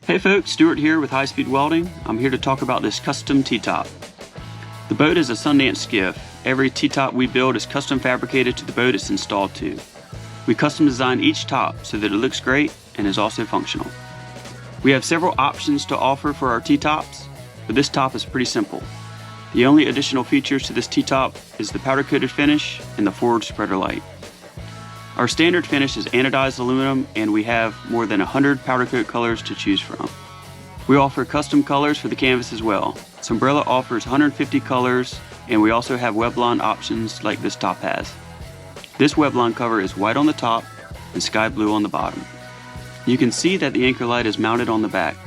Hey folks, Stuart here with High Speed Welding. I'm here to talk about this custom T-top. The boat is a Sundance skiff. Every T-top we build is custom fabricated to the boat it's installed to. We custom design each top so that it looks great and is also functional. We have several options to offer for our T-tops, but this top is pretty simple. The only additional features to this T-top is the powder coated finish and the forward spreader light. Our standard finish is anodized aluminum, and we have more than 100 powder coat colors to choose from. We offer custom colors for the canvas as well. Sunbrella offers 150 colors, and we also have Weblon options like this top has. This Weblon cover is white on the top and sky blue on the bottom. You can see that the anchor light is mounted on the back.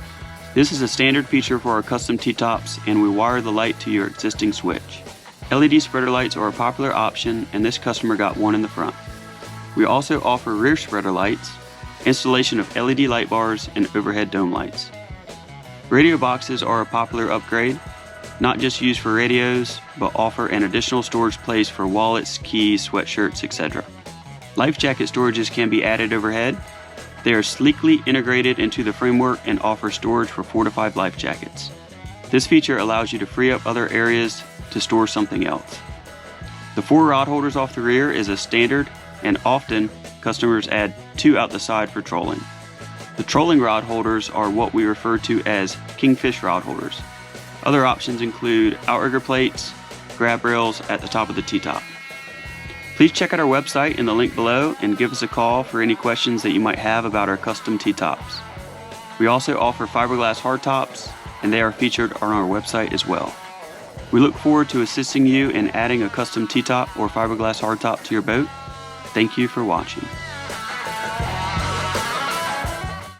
This is a standard feature for our custom T-tops, and we wire the light to your existing switch. LED spreader lights are a popular option, and this customer got one in the front. We also offer rear spreader lights, installation of LED light bars, and overhead dome lights. Radio boxes are a popular upgrade, not just used for radios, but offer an additional storage place for wallets, keys, sweatshirts, etc. Life jacket storages can be added overhead. They are sleekly integrated into the framework and offer storage for 4 to 5 life jackets. This feature allows you to free up other areas to store something else. The 4 rod holders off the rear is a standard, and often customers add 2 out the side for trolling. The trolling rod holders are what we refer to as kingfish rod holders. Other options include outrigger plates, grab rails at the top of the T-top. Please check out our website in the link below and give us a call for any questions that you might have about our custom T-tops. We also offer fiberglass hardtops, and they are featured on our website as well. We look forward to assisting you in adding a custom T-top or fiberglass hardtop to your boat. Thank you for watching.